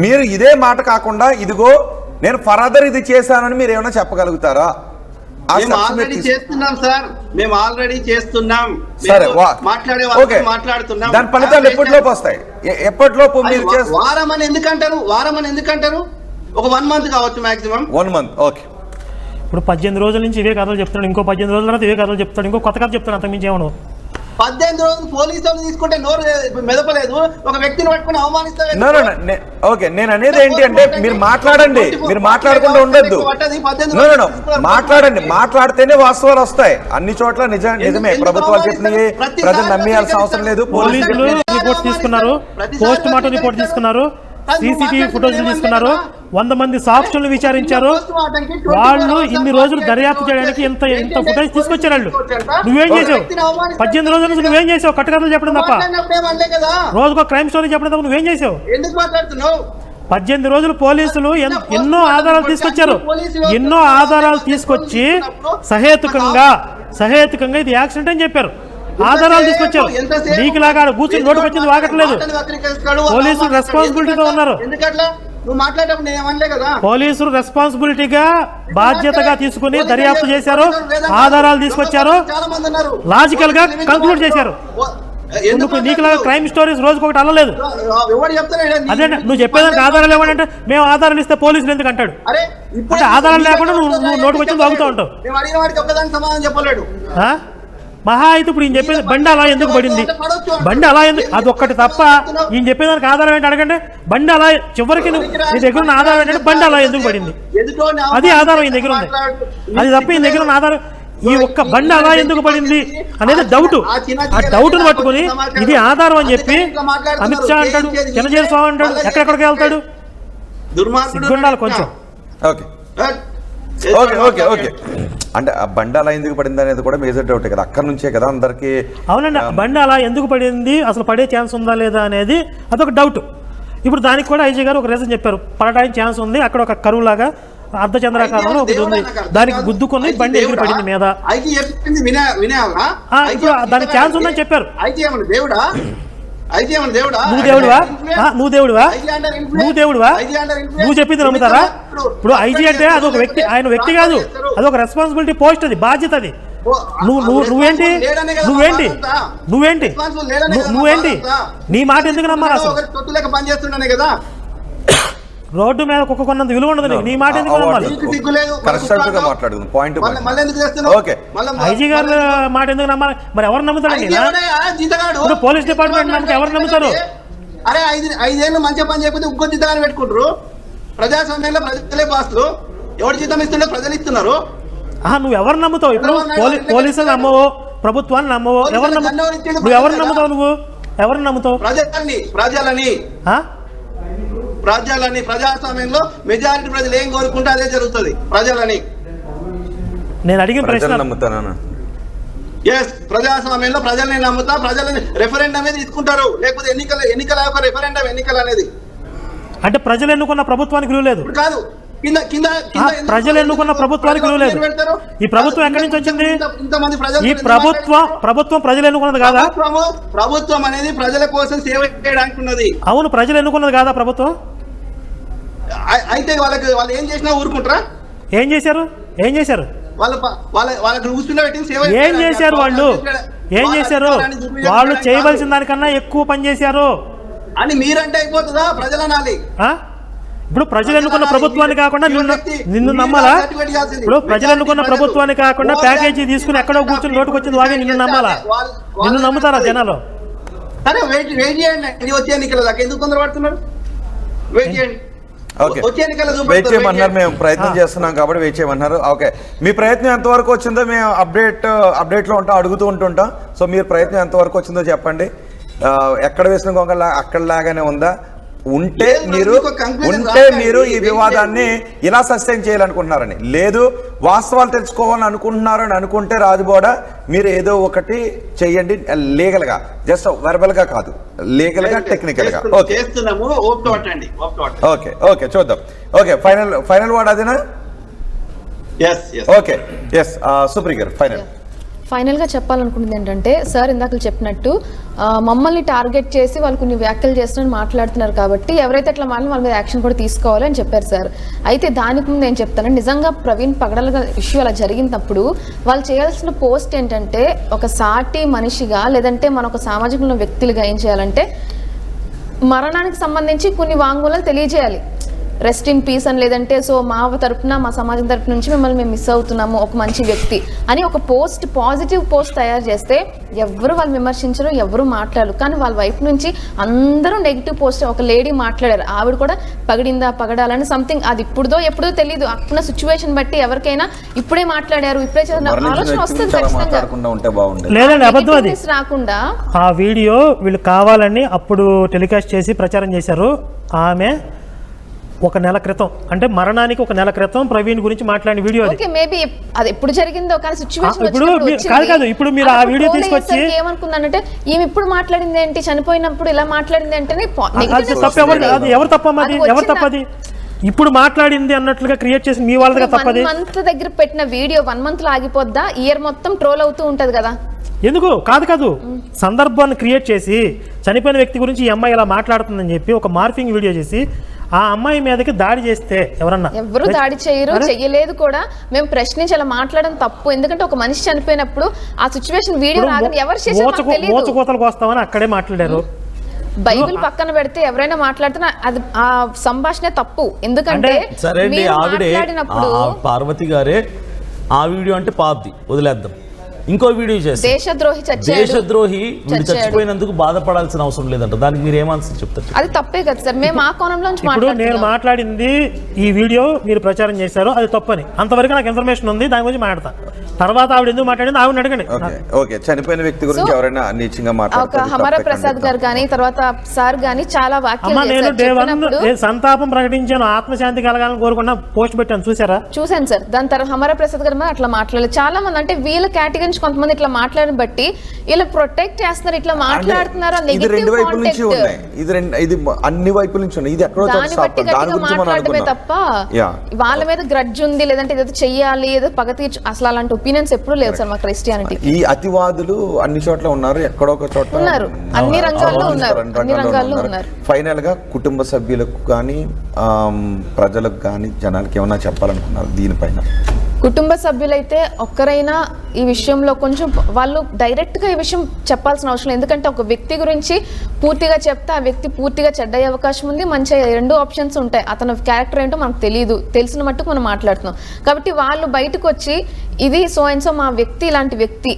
మీరు ఇదే మాట కాకుండా ఇదిగో నేను ఫర్దర్ ఇది చేశానని మీరు ఏమైనా చెప్పగలుగుతారా? దాని ఫలితాలు ఎప్పటిలోపు వస్తాయి? ఎప్పటిలోపు మీరు వారం అని ఎందుకంటారు? ఒక 1 month కావచ్చు, మాక్సిమం 1 month. ఓకే, ఇప్పుడు 18 రోజుల నుంచి ఇవే కథలు చెప్తున్నాడు, ఇంకో 18 రోజుల తర్వాత ఇవే కథలు చెప్తాడు, ఇంకో కొత్త కథ చెప్తాను, అంతకుమించి ఏమను. 18 రోజులు పోలీసులు తీసుకుంటే నోరు మెదపలేదు, ఒక వ్యక్తిని పట్టుకుని అవమానిస్తారు. ఓకే, నేను అనేది ఏంటి అంటే మీరు మాట్లాడండి, మీరు మాట్లాడకుండా ఉండొద్దు. మాట్లాడితేనే వాస్తవాలు వస్తాయి. అన్ని చోట్ల నిజమే, ప్రభుత్వాలు చెప్పినవి ప్రజలు నమ్మేయాల్సిన అవసరం లేదు. పోలీసులు రిపోర్ట్ తీసుకున్నారు, పోస్ట్ మార్టం రిపోర్ట్ తీసుకున్నారు, సీసీటీవీ ఫుటేజ్లు తీసుకున్నారు, 100 మంది సాక్షులను విచారించారు. వాళ్ళు ఇన్ని రోజులు దర్యాప్తు చేయడానికి ఇంత ఫుటేజ్ తీసుకొచ్చారు. వాళ్ళు నువ్వేం చేసావు? 18 రోజుల నుంచి నువ్వేం చేసావు? కట్టుకథలు చెప్పడం తప్ప, రోజుకో క్రైమ్ స్టోరీ చెప్పడం తప్ప నువ్వేం చేసావు? 18 రోజులు పోలీసులు ఎన్నో ఆధారాలు తీసుకొచ్చారు. ఎన్నో ఆధారాలు తీసుకొచ్చి సహేతుకంగా ఇది యాక్సిడెంట్ అని చెప్పారు. ఆధారాలు తీసుకొచ్చారు. నీకులాగా కూర్చొని నోటుకు వచ్చింది వాగట్లేదు. పోలీసులు రెస్పాన్సిబిలిటీగా ఉన్నారు. పోలీసులు రెస్పాన్సిబిలిటీగా బాధ్యతగా తీసుకుని దర్యాప్తు చేశారు, ఆధారాలు తీసుకొచ్చారు, లాజికల్ గా కంక్లూడ్ చేశారు. నీకులాగా క్రైమ్ స్టోరీస్ రోజుకొకటి అల్లలేదు. అదే నువ్వు చెప్పేదానికి ఆధారాలు ఇవ్వండి, మేము ఆధారాలు ఇస్తే పోలీసులు ఎందుకు అంటాడు? అంటే ఆధారాలు లేకుండా నువ్వు నోటుకు వచ్చింది వాగుతూ ఉంటావు. మహా అయితే ఇప్పుడు ఈయన చెప్పేది బండి అలా ఎందుకు పడింది, బండి అలా ఎందుకు, అది ఒక్కటి తప్ప ఈయన చెప్పేదానికి ఆధారం ఏంటి అడగండి. బండి అలా చివరికి నీ దగ్గర ఉన్న ఆధారం ఏంటంటే బండి అలా ఎందుకు పడింది, అది ఆధారం ఈయన దగ్గర ఉంది. అది తప్ప ఈయన దగ్గర ఉన్న ఆధారం ఈ ఒక్క బండి అలా ఎందుకు పడింది అనేది డౌట్. ఆ డౌట్ ను పట్టుకుని ఇది ఆధారం అని చెప్పి అమిత్ షా అంటాడు, చిన్నజీర స్వామి అంటాడు, ఎక్కడెక్కడికి వెళ్తాడు? సిగ్గుండాలి కొంచెం. ఓకే అంటే ఆ బండి అలా ఎందుకు పడింది అనేది కూడా మేజర్ డౌట్ కదా, అక్కడ నుంచే కదా అందరికి. అవునండి, బండి అలా ఎందుకు పడింది, అసలు పడే ఛాన్స్ ఉందా లేదా అనేది అదొక డౌట్. ఇప్పుడు దానికి కూడా ఐజీ గారు ఒక రీజన్ చెప్పారు, పడడానికి ఛాన్స్ ఉంది, అక్కడ ఒక కరువు లాగా అర్ధచంద్రాకారంలో ఒకటి ఉంది, దానికి గుద్దుకొని బండి ఎగిరి పడింది మీద. ఇప్పుడు దానికి ఛాన్స్ ఉందని చెప్పారు. ఐజీ ఏమన్నా దేవుడా? నువ్వు దేవుడువా? నువ్వు దేవుడువా? నువ్వు దేవుడువా? నువ్వు చెప్పింది నమ్ముతారా? ఇప్పుడు ఐజీ అంటే అదొక వ్యక్తి, ఆయన వ్యక్తి కాదు, అదొక రెస్పాన్సిబిలిటీ పోస్ట్, అది బాధ్యత. అది నువ్వేంటి నువ్వేంటి నువ్వేంటి నువ్వేంటి నీ మాట ఎందుకు నమ్మాలి అసలు? తొట్టులేక పని చేస్తున్నానే కదా. రోడ్డు మీద కుక్క కొన్నంత విలువ ఉండదు నీకు, నీ మాట ఎందుకు నమ్మాలి? ఐజీ గారి మాట ఎందుకు నమ్మాలి? మరి ఎవరు నమ్ముతారండి? ఇప్పుడు పోలీస్ డిపార్ట్మెంట్ నమ్మకం ఎవరు నమ్ముతారు? అరే 5 ఏళ్ళు మంచిగా పని చేయకపోతే ఇంకో జీతాన్ని పెట్టుకుంటారు. ప్రజాస్వామ్యంలో ప్రజలే బాసులు, ఎవరు జీతం ఇస్తుండే ప్రజలు ఇస్తున్నారు. నువ్వు ఎవరు నమ్ముతావు? ఇప్పుడు పోలీసులు నమ్మవు, ప్రభుత్వాన్ని నమ్మవు, ఎవరు నమ్ముతావు? నువ్వు ఎవరు నమ్ముతావు? నువ్వు ఎవరు నమ్ముతావు? ప్రజలని ప్రజాస్వామ్యంలో మెజారిటీ ప్రజలు ఏం కోరుకుంటే అదే జరుగుతుంది. ప్రజలని నేను అడిగిన ప్రశ్న నమ్ముతాను. ప్రజాస్వామ్యంలో ప్రజల్ని నమ్ముతా, ప్రజలని రెఫరెండమే తీసుకుంటారు. లేకపోతే ఎన్నికల యొక్క రెఫరెండం ఎన్నికలు అనేది అంటే ప్రజలు ఎన్నుకున్న ప్రభుత్వానికి విలువ లేదు కాదు. ప్రజలు ఎన్నుకున్న ప్రభుత్వానికి విలువ లేదు. ఈ ప్రభుత్వం ఎక్కడి నుంచి వచ్చింది? ఈ ప్రభుత్వం ప్రజలు ఎన్నుకున్నది కాదా? ప్రభుత్వం అనేది ప్రజల కోసం సేవ చేయడానికి ఉన్నది. అవును, ప్రజలు ఎన్నుకున్నది కాదా ప్రభుత్వం? అయితే వాళ్ళు ఏం చేసినా ఊరుకుంటారా? ఏం చేశారు? ఏం చేశారు? వాళ్ళకి చూస్తున్నా పెట్టిన సేవ ఏం చేశారు? వాళ్ళు ఏం చేశారు? వాళ్ళు చేయవలసిన దానికన్నా ఎక్కువ పని చేశారు అని మీరంటే అయిపోతుందా? ప్రజలు అనాలి. ఇప్పుడు ప్రజలు ఎన్నుకున్న ప్రభుత్వాన్ని కాకుండా నిన్ను నమ్మాలా? ఇప్పుడు ప్రజలు ఎన్నుకున్న ప్రభుత్వాన్ని కాకుండా ప్యాకేజీ తీసుకుని ఎక్కడో కూర్చొని నోటుకు వచ్చింది వాగే నిన్ను నమ్మాలా? నిన్ను నమ్ముతారా జనాలు? సరే వెయిట్ చేయండి, వచ్చే ఎన్నికల దాకా ఎందుకు తొందర పడుతున్నారు? వెయిట్ చేయండి. వెయిట్ చేయమన్నారు, మేము ప్రయత్నం చేస్తున్నాం కాబట్టి వెయిట్ చేయమన్నారు. ఓకే, మీ ప్రయత్నం ఎంతవరకు వచ్చిందో మేము అప్డేట్లో ఉంటాం, అడుగుతూ ఉంటుంటాం. సో మీరు ప్రయత్నం ఎంతవరకు వచ్చిందో చెప్పండి. ఎక్కడ వేసిన గొంగ అక్కడ లాగానే ఉందా? ఉంటే మీరు ఈ వివాదాన్ని ఇలా సస్టైన్ చేయాలనుకుంటున్నారని, లేదు వాస్తవాలు తెలుసుకోవాలని అనుకుంటున్నారని అనుకుంటే రాజుబోడ మీరు ఏదో ఒకటి చెయ్యండి, లీగల్ గా, జస్ట్ వెర్బల్ గా కాదు, లీగల్ గా టెక్నికల్ గా. ఓకే ఓకే చూద్దాం. ఓకే, ఫైనల్ వర్డ్ అదేనా? ఓకే, ఎస్ సుప్రీ గారు ఫైనల్గా చెప్పాలనుకుంటుంది ఏంటంటే, సార్ ఇందాక చెప్పినట్టు మమ్మల్ని టార్గెట్ చేసి వాళ్ళు కొన్ని వ్యాఖ్యలు చేస్తున్నారు, మాట్లాడుతున్నారు కాబట్టి ఎవరైతే అట్లా వాళ్ళ మీద యాక్షన్ కూడా తీసుకోవాలి అని చెప్పారు సార్. అయితే దానికి ముందు నేను చెప్తాను, నిజంగా ప్రవీణ్ పగడల ఇష్యూ అలా జరిగినప్పుడు వాళ్ళు చేయాల్సిన పోస్ట్ ఏంటంటే, ఒక సాటి మనిషిగా లేదంటే మన ఒక సామాజిక వ్యక్తులుగా ఏం చేయాలంటే, మరణానికి సంబంధించి కొన్ని వాంగ్మూలాలు తెలియజేయాలి. రెస్ట్ ఇన్ పీస్ అని, లేదంటే సో మా తరపున మా సమాజం తరపు నుంచి మిమ్మల్ని మేము మిస్ అవుతున్నాము, ఒక మంచి వ్యక్తి అని ఒక పోస్ట్, పాజిటివ్ పోస్ట్ తయారు చేస్తే ఎవరు వాళ్ళు విమర్శించరు, ఎవరు మాట్లాడరు. కానీ వాళ్ళ వైపు నుంచి అందరూ నెగిటివ్ పోస్ట్. ఒక లేడీ మాట్లాడారు, ఆవిడ కూడా పగడాలని సంథింగ్, అది ఇప్పుడుదో ఎప్పుడో తెలియదు, అప్పుడున్న సిచ్యువేషన్ బట్టి ఎవరికైనా ఇప్పుడే మాట్లాడారు, ఇప్పుడే ఆలోచన వస్తుంది ఖచ్చితంగా. లేదండి, అబద్ధం అది. రాకుండా ఆ వీడియో వీళ్ళు కావాలని అప్పుడు టెలికాస్ట్ చేసి ప్రచారం చేశారు. ఆమె ఒక నెల క్రితం, అంటే మరణానికి ఒక నెల క్రితం ప్రవీణ్ గురించి మాట్లాడిన వీడియో అది. ఓకే, మేబీ అది ఎప్పుడు జరిగిందో కానీ సిచ్యువేషన్ కాదు. ఇప్పుడు మీరు ఆ వీడియో తీసుకొచ్చి ఏమనుకున్నానంటే, ఈమె ఇప్పుడు మాట్లాడింది ఏంటి, చనిపోయినప్పుడు ఇలా మాట్లాడింది అంటే ఎవరు తప్పది? ఎవరు తప్పది? ఇప్పుడు మాట్లాడింది అన్నట్లుగా క్రియేట్ చేసి మీ వాళ్ళగా తప్పది. 1 month దగ్గర పెట్టిన వీడియో 1 month లో ఆగిపోద్దా? ఇయర్ మొత్తం ట్రోల్ అవుతూ ఉంటది కదా. ఎందుకు కాదు, సందర్భాన్ని క్రియేట్ చేసి చనిపోయిన వ్యక్తి గురించి ఈ అమ్మాయి ఇలా మాట్లాడుతుందని చెప్పి ఒక మార్ఫింగ్ వీడియో చేసి ఆ అమ్మాయి మీదకి దాడి చేస్తే ఎవరు దాడి చేయరు, చెయ్యలేదు కూడా. మేము ప్రశ్నించి అలా మాట్లాడడం తప్పు. ఎందుకంటే ఒక మనిషి చనిపోయినప్పుడు ఆ సిచ్యువేషన్ వీడియో రాగానే ఎవరు చేశారో మోచకోతలకు వస్తామని అక్కడే మాట్లాడారు. బైబిల్ పక్కన పెడితే ఎవరైనా మాట్లాడుతున్నా అది ఆ సంభాషణ తప్పు. ఎందుకంటే పార్వతి గారే ఆ వీడియో అంటే పాపది వదిలేద్దాం, ఇంకో వీడియో చేసి దేశద్రోహి వీళ్ళు చచ్చిపోయినందుకు బాధపడాల్సిన అవసరం లేదంట. దానికి మీరు ఏమాన్సర్ చెప్తారు? అది తప్పే కదా సార్, మేము ఆ కోణంలో ఇప్పుడు నేను మాట్లాడింది ఈ వీడియో మీరు ప్రచారం చేశారు, అది తప్పని అంతవరకు నాకు ఇన్ఫర్మేషన్ ఉంది, దాని గురించి మాట్లాడతా. తర్వాత ఆవిడ ఎందుకు మాట్లాడింది ఆవిడ అడగండి. ఓకే, చనిపోయిన వ్యక్తి గురించి ఎవరైనా నీచంగా మాట్లాడతారు, హమరా ప్రసాద్ గారు కానీ తర్వాత సార్ కానీ చాలా వాక్యాలు నేను సంతాపం ప్రకటించాను, ఆత్మశాంతి కలగాలని కోరుకున్నా పోస్ట్ పెట్టాను, చూసారా? చూసాను సార్. దాని తర్వాత హమరా ప్రసాద్ గారు అట్లా మాట్లాడలేదు. చాలా మంది అంటే వీళ్ళ కేటగిరీ నుంచి కొంతమంది ఇట్లా మాట్లాడిన బట్టి ఇలా ప్రొటెక్ట్ చేస్తున్నారు, ఇట్లా మాట్లాడుతున్నారు. ఇది రెండు వైపుల నుంచి ఉన్నాయి, ఇది అన్ని వైపుల నుంచి ఉన్నాయి. ఇది ఎక్కడో దాన్ని బట్టి గట్టిగా మాట్లాడమే తప్ప వాళ్ళ మీద గ్రడ్జ్ ఉంది లేదంటే ఏదో చెయ్యాలి ఏదో పగ తీర్చు, అసలు అలాంటి ఒపీనియన్స్ ఎప్పుడు లేదు సార్ మా క్రిస్టియానిటీ. ఈ అతివాదులు అన్ని చోట్ల ఉన్నారు, ఎక్కడో ఒక చోట ఉన్నారు, అన్ని రంగాల్లో ఉన్నారు. ఫైనల్ గా కుటుంబ సభ్యులకు కానీ ప్రజలకు కానీ జనాలకి ఏమన్నా చెప్పాలనుకున్నారు దీనిపైన? కుటుంబ సభ్యులైతే ఒక్కరైనా ఈ విషయంలో కొంచెం వాళ్ళు డైరెక్ట్గా ఈ విషయం చెప్పాల్సిన అవసరం లేదు. ఎందుకంటే ఒక వ్యక్తి గురించి పూర్తిగా చెప్తే ఆ వ్యక్తి పూర్తిగా చెడ్డయ్యే అవకాశం ఉంది, మంచి 2 ఆప్షన్స్ ఉంటాయి. అతని క్యారెక్టర్ ఏంటో మనకు తెలియదు, తెలిసిన మట్టుకు మనం మాట్లాడుతున్నాం. కాబట్టి వాళ్ళు బయటకు వచ్చి ఇది సో అండ్ సో మా వ్యక్తి ఇలాంటి వ్యక్తి,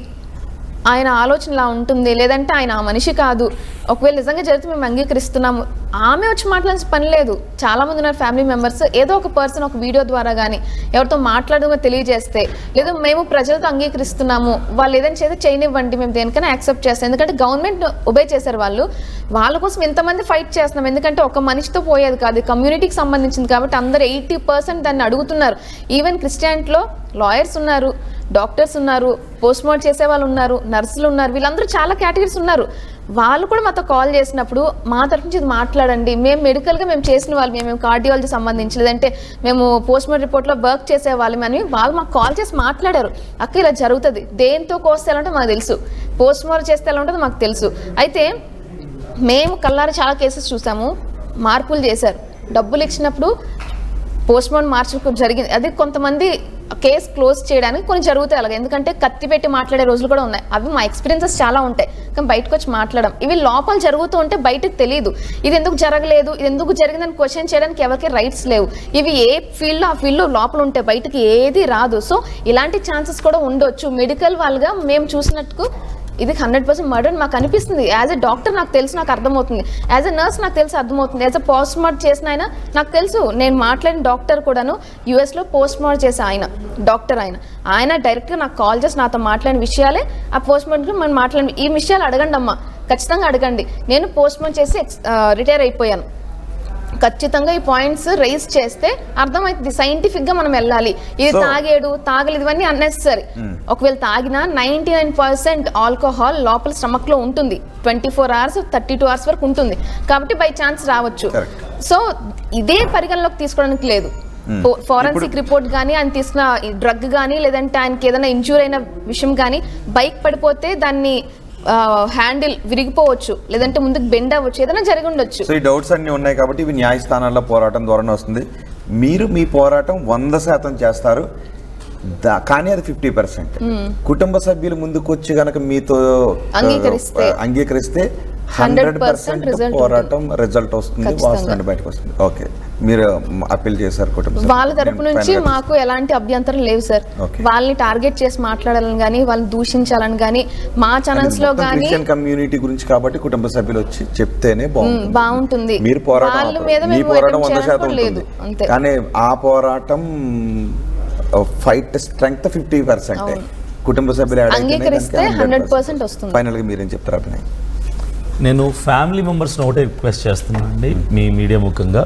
ఆయన ఆలోచన ఇలా ఉంటుంది, లేదంటే ఆయన ఆ మనిషి కాదు, ఒకవేళ నిజంగా జరిగితే మేము అంగీకరిస్తున్నాము, ఆమె వచ్చి మాట్లాడాల్సిన పని లేదు. చాలామంది ఉన్నారు ఫ్యామిలీ మెంబర్స్, ఏదో ఒక పర్సన్ ఒక వీడియో ద్వారా కానీ ఎవరితో మాట్లాడగా తెలియజేస్తే, లేదా మేము ప్రజలతో అంగీకరిస్తున్నాము, వాళ్ళు ఏదైనా చేస్తే చేయనివ్వండి, మేము దేనికైనా యాక్సెప్ట్ చేస్తాం. ఎందుకంటే గవర్నమెంట్ ఒబే చేశారు, వాళ్ళ కోసం ఎంతమంది ఫైట్ చేస్తున్నాం. ఎందుకంటే ఒక మనిషితో పోయేది కాదు, కమ్యూనిటీకి సంబంధించింది కాబట్టి అందరూ 80% దాన్ని అడుగుతున్నారు. ఈవెన్ క్రిస్టియానిటీలో లాయర్స్ ఉన్నారు, డాక్టర్స్ ఉన్నారు, పోస్ట్ మార్టం చేసే వాళ్ళు ఉన్నారు, నర్సులు ఉన్నారు, వీళ్ళందరూ చాలా కేటగిరీస్ ఉన్నారు. వాళ్ళు కూడా మాతో కాల్ చేసినప్పుడు మా తరఫు నుంచి ఇది మాట్లాడండి, మేము మెడికల్గా మేము చేసిన వాళ్ళు, మేము కార్డియాలజీ సంబంధించి లేదంటే మేము పోస్ట్ మార్టం రిపోర్ట్లో వర్క్ చేసే వాళ్ళం అని వాళ్ళు మాకు కాల్ చేసి మాట్లాడారు. అక్క ఇలా జరుగుతుంది, దేంతో కోస్తే ఎలా ఉంటుందో మాకు తెలుసు, పోస్ట్ మార్టం చేస్తే ఎలా ఉంటుందో మాకు తెలుసు. అయితే మేము కల్లారి చాలా కేసెస్ చూసాము, మార్పులు చేశారు, డబ్బులు ఇచ్చినప్పుడు పోస్ట్ మార్టం మార్చడం జరిగింది. అది కొంతమంది కేసు క్లోజ్ చేయడానికి కొన్ని జరుగుతాయి అలాగే, ఎందుకంటే కత్తి పెట్టి మాట్లాడే రోజులు కూడా ఉన్నాయి. అవి మా ఎక్స్పీరియన్సెస్ చాలా ఉంటాయి, కానీ బయటకు వచ్చి మాట్లాడడం, ఇవి లోపల జరుగుతూ ఉంటే బయటకు తెలియదు. ఇది ఎందుకు జరగలేదు, ఇది ఎందుకు జరిగిందని క్వశ్చన్ చేయడానికి ఎవరికి రైట్స్ లేవు. ఇవి ఏ ఫీల్డ్లో ఆ ఫీల్డ్లో లోపల ఉంటే బయటకి ఏది రాదు. సో ఇలాంటి ఛాన్సెస్ కూడా ఉండొచ్చు. మెడికల్ వాళ్ళగా మేము చూసినట్టుకు ఇది 100% మర్డర్ మాకు అనిపిస్తుంది. యాజ్ ఎ డాక్టర్ నాకు తెలుసు, నాకు అర్థమవుతుంది. యాజ్ ఎ నర్స్ నాకు తెలిసి అర్థమవుతుంది. యాజ్ ఎ పోస్ట్ మార్టం చేసిన ఆయన నాకు తెలుసు. నేను మాట్లాడిన డాక్టర్ కూడాను యూఎస్లో పోస్ట్ మార్టం చేసే ఆయన డాక్టర్, ఆయన డైరెక్ట్గా నాకు కాల్ చేసి నాతో మాట్లాడిన విషయాలే ఆ పోస్ట్ మార్టంలో మనం మాట్లాడిన ఈ విషయాలు అడగండి అమ్మా, ఖచ్చితంగా అడగండి. నేను పోస్ట్ మార్టం చేసి రిటైర్ అయిపోయాను, ఖచ్చితంగా ఈ పాయింట్స్ రైజ్ చేస్తే అర్థమవుతుంది. సైంటిఫిక్ గా మనం వెళ్ళాలి. ఇది తాగేడు తాగలేదు ఇవన్నీ అన్నెసరీ. ఒకవేళ తాగినా 99% ఆల్కహాల్ లోపల స్టమక్ లో ఉంటుంది, 24 hours 32 hours వరకు ఉంటుంది. కాబట్టి బై ఛాన్స్ రావచ్చు. సో ఇదే పరిగణలోకి తీసుకోవడానికి లేదు. ఫోరెన్సిక్ రిపోర్ట్ కానీ ఆయన తీసుకున్న డ్రగ్ కానీ లేదంటే ఆయనకి ఏదైనా ఇంజూర్ అయిన విషయం కానీ, బైక్ పడిపోతే దాన్ని హ్యాండిల్ విరిగిపోవచ్చు, లేదంటే ముందుకు బెండ్ అవ్వచ్చు, ఏదైనా జరిగి ఉండొచ్చు. సో ఈ డౌట్స్ అన్ని ఉన్నాయి కాబట్టి ఇవి న్యాయస్థానాల్లో పోరాటం ద్వారానే వస్తుంది. మీరు మీ పోరాటం 100% చేస్తారు, కానీ అది 50%. కుటుంబ సభ్యులు ముందుకు వచ్చి గనక మీతో అంగీకరిస్తే 100% పోరాటం రిజల్ట్ వస్తుంది, వాస్తవాన్ని బయటకు వస్తుంది. ఓకే, మీరు అప్పీల్ చేశారు కుటుంబ వాళ్ళ తరపు నుంచి మాకు ఎలాంటి అభ్యంతరం లేవు సార్. వాళ్ళని టార్గెట్ చేసి మాట్లాడాలని కానీ వాళ్ళని దూషించాలని కానీ మా ఛానల్స్ లో కానీ కమ్యూనిటీ గురించి కాబట్టి కుటుంబ సభ్యులు వచ్చి చెప్తేనే బాగుంటుంది. మీరు పోరాటం మీ పోరాటం 100% లేదు, కానీ ఆ పోరాటం ఫైట్ స్ట్రెంగ్త్ 50%. కుటుంబ సభ్యులు అంగీకరిస్తే 100% వస్తుంది. ఫైనల్ గా మీరేం చెప్తారు అభినయ్? నేను ఫ్యామిలీ మెంబర్స్ని ఒకటే రిక్వెస్ట్ చేస్తున్నాను అండి, మీ మీడియా ముఖంగా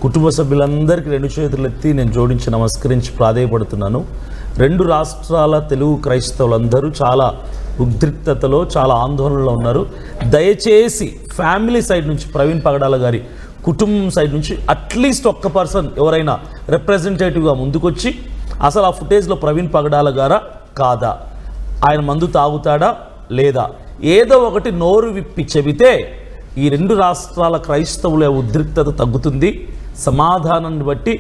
కుటుంబ సభ్యులందరికీ 2 చేతులు ఎత్తి నేను జోడించి నమస్కరించి ప్రాధేయపడుతున్నాను. 2 రాష్ట్రాల తెలుగు క్రైస్తవులందరూ చాలా ఉద్రిక్తతలో చాలా ఆందోళనలో ఉన్నారు. దయచేసి ఫ్యామిలీ సైడ్ నుంచి ప్రవీణ్ పగడాల గారి కుటుంబం సైడ్ నుంచి అట్లీస్ట్ ఒక్క పర్సన్ ఎవరైనా రిప్రజెంటేటివ్గా ముందుకొచ్చి అసలు ఆ ఫుటేజ్లో ప్రవీణ్ పగడాల గారా కాదా, ఆయన మందు తాగుతాడా లేదా, ఏదో ఒకటి నోరు విప్పి చెబితే ఈ 2 రాష్ట్రాల క్రైస్తవుల ఉద్రిక్తత తగ్గుతుంది. సమాధానాన్ని బట్టి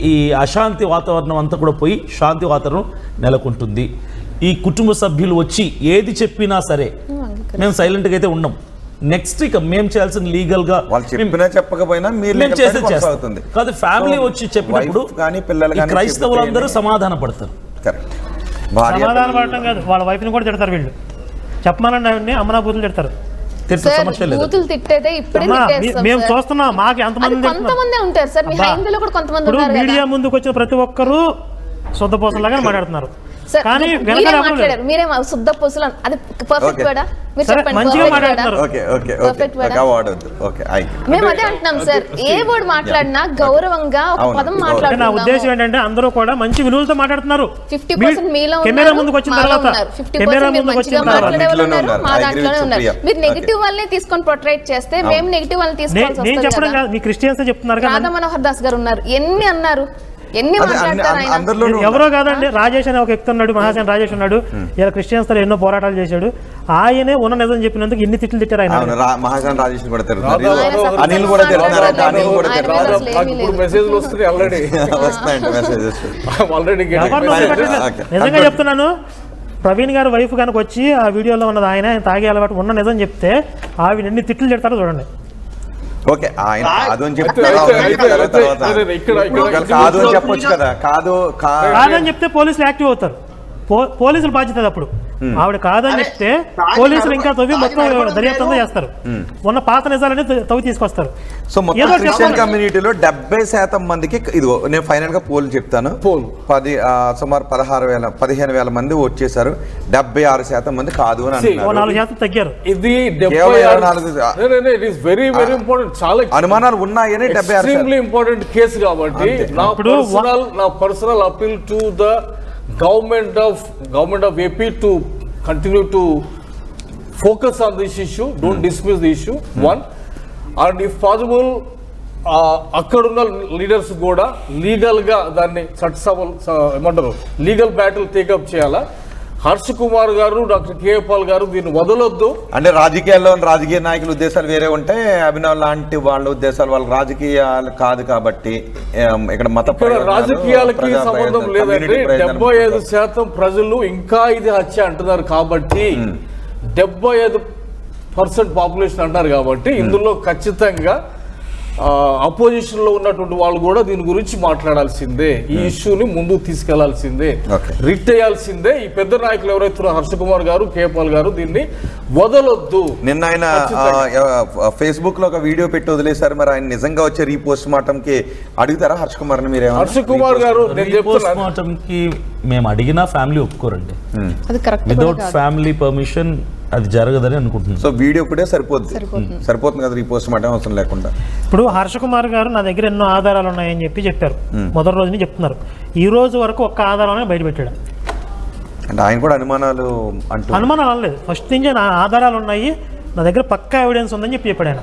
ఈ అశాంతి వాతావరణం అంతా కూడా పోయి శాంతి వాతావరణం నెలకొంటుంది. ఈ కుటుంబ సభ్యులు వచ్చి ఏది చెప్పినా సరే మేము సైలెంట్గా అయితే ఉన్నాం. నెక్స్ట్ ఇక మేము చేయాల్సిన లీగల్ గా చెప్పకపోయినా కాదు, ఫ్యామిలీ వచ్చి చెప్పినప్పుడు క్రైస్తవులందరూ సమాధాన పడతారు. సమాధాన పడటం కాదు, వాళ్ళ వైఫ్ని కూడా తిడతారు వీళ్ళు. చెప్పమనండి అమ్మనా బూతులు తిడతారు. బూతులు తిట్టేదే ఇప్పుడే మేము చూస్తున్నాం, మాకు ఎంతమంది ఉంటారు సార్. మీ హైందీలో కూడా కొంతమంది ఉన్నారు. మీడియా ముందుకు వచ్చిన ప్రతి ఒక్కరూ శుద్ధపోసలాగా మాట్లాడుతున్నారు. సార్ కానీ మీరే వెనకాల ఎవరు మాట్లాడారు, మీరే శుద్ధ పొసులు అది పర్ఫెక్ట్ Okay. వర్డా? మీరు సరే, చెప్పండి మంచిగా perfect మాట్లాడుతున్నారు. word ఆ? Okay okay Perfect word okay ఆ? వాడొద్దు. ఓకే మేము అదే అంటున్నాం సార్, ఏ వర్డ్ మాట్లాడినా గౌరవంగా ఒక అవును. పదం అంటే అంటే నా మాట్లాడుతున్నాము. ఉద్దేశం ఏంటంటే అందరూ కూడా మంచి విలువలతో మాట్లాడుతున్నారు. 50% మీలో కెమెరా ఉన్నారు, ముందుకు వచ్చిన మాలో తర్వాత ఉన్నారు. 50% కెమెరా మీరు ముందుకు వచ్చిన మంచిగా తర్వాత మాట్లాడే వాళ్ళు అన్నిట్లోనే ఉన్నారు, మా ఉన్నారు. I agree దాంట్లోనే with ఉన్నారు. Supriya. మీరు నెగిటివ్ వాళ్ళని తీసుకొని ప్రొట్రేట్ చేస్తే మేము నెగిటివ్ వాళ్ళని తీసుకోవాల్సి నేను వస్తుంది చెప్పడం కదా. కాదు, మీ క్రిస్టియన్స్ చెప్తున్నారు కదా. రాధా మనోహర్ దాస్ గారు ఉన్నారు, ఎన్ని అన్నారు, ఎన్ని అదే మాట్లాడతారు ఆయన. అందరిలోనూ ఎవరో కాదండి, రాజేష్ అనే ఒక వ్యక్తి ఉన్నాడు, మహాసేన రాజేష్ ఉన్నాడు. ఇలా క్రిస్టియన్స్ తో ఎన్నో పోరాటాలు చేశాడు. ఆయనే ఉన్న నిజం చెప్పినందుకు ఎన్ని తిట్లు తిట్టారు ఆయన. అవును, మహాజన్ రాజేష్ కూడా తిరుగుతున్నారు. ఆయన సపోర్ట్ అనిల్ కూడా తిరుగుతున్నారంట. మాట్లాడారు. అనిల్ కూడా ఆయన మీద తిరుగుతున్నారు. అసలు నాకు ఏమీ ఇప్పుడు లేదు. మెసేజ్లు వస్తున్నాయి ఆల్రెడీ. వస్తున్నాయంట మెసేజెస్. ఆల్రెడీ ఎవరినో పెట్టట్లేదు. Okay. నిజంగా చెప్తున్నాను, ప్రవీణ్ గారి వైఫ్ కనుక వచ్చి ఆ వీడియోలో ఉన్నది ఆయన తాగే అలవాటు ఉన్న నిజం చెప్తే ఆవిడ ఎన్ని తిట్లు తిడతారో చూడండి. ఓకే, ఆయన కాదు అని చెప్తే అయితే తర్వాత ఇక్కడ కాదు అని చెప్పొచ్చు కదా. కాదని చెప్తే పోలీసులు యాక్టివ్ అవుతారు. పోలీసులు బాధ్యత అది. అప్పుడు ఆవిడ కాదని చెప్తే పోలీసులు ఇంకా తవ్వి మొత్తం దర్యాప్తు చేస్తారు. ఉన్న పాత నిజాలని తవ్వి తీసుకొస్తారు. సో మొత్తం క్రిస్టియన్ కమ్యూనిటీలో 70% మందికి ఇదిగో నేను ఫైనల్ గా పోల్ చెప్తాను. సుమారు 15,000 మంది ఓట్ చేశారు. 76% మంది కాదు అని అంటున్నారు. 4% తగ్గారు. ఇది వెరీ వెరీ ఇంపార్టెంట్, చాలా అనుమానాలు ఉన్నాయని 76%. ఎక్స్ట్రీమ్లీ ఇంపార్టెంట్ కేసు కాబట్టి నా personal appeal to the government of AP to continue to focus on this issue, don't dismiss the issue, one, and if possible అక్కడున్న లీడర్స్ కూడా లీగల్ గా దాన్ని చట్టసభలు ఏమంటారు లీగల్ బ్యాటిల్ టేకప్ చేయాలా. హర్ష్ కుమార్ గారు, డాక్టర్ కే Paul గారు దీన్ని వదలొద్దు. అంటే రాజకీయాల్లో రాజకీయ నాయకుల ఉద్దేశాలు వేరే ఉంటాయి, అభినవ్ లాంటి వాళ్ళ ఉద్దేశాలు వాళ్ళ రాజకీయాలు కాదు కాబట్టి ఇక్కడ రాజకీయాలకి సంబంధం లేదండి. 75% ప్రజలు ఇంకా ఇది హత్య అంటున్నారు కాబట్టి 75% పాపులేషన్ అంటారు కాబట్టి ఇందులో ఖచ్చితంగా అపోజిషన్ లో ఉన్నటువంటి వాళ్ళు కూడా దీని గురించి మాట్లాడాల్సిందే, ఈ ఇష్యూని ముందుకు తీసుకెళ్లాల్సిందే, రిట్ అయ్యాల్సిందే. ఈ పెద్ద నాయకులు ఎవరైతే హర్ష కుమార్ గారు, కేపాల్ గారు దీన్ని వదలొద్దు. నిన్న ఆయన ఫేస్బుక్ లో ఒక వీడియో పెట్టి వదిలేశారు. మరి ఆయన నిజంగా వచ్చే రీపోస్ట్ మార్టం కి అడుగుతారా హర్ష కుమార్ ని? మీరు హర్ష కుమార్ గారు రీపోస్ట్ మార్టం కి మేము అడిగినా ఫ్యామిలీ ఒప్పుకోరండి. వితౌట్ ఫ్యామిలీ పర్మిషన్ అది జరగదని అనుకుంటున్నాను. సో వీడియో కూడా సరిపోతుంది కదా రీపోస్ట్ మార్టం అవసరం లేకుండా. ఇప్పుడు హర్ష కుమార్ గారు నా దగ్గర ఎన్నో ఆధారాలు ఉన్నాయని చెప్పారు. మొదటి రోజుని చెప్తున్నారు. ఈ రోజు వరకు ఒక్క ఆధారం బయటపెట్టాడు. అంటే ఆయన కూడా అనుమానాలు అనలేదు. ఫస్ట్ నుంచి నా ఆధారాలు ఉన్నాయి, నా దగ్గర పక్కా ఎవిడెన్స్ ఉందని చెప్పాడు ఆయన.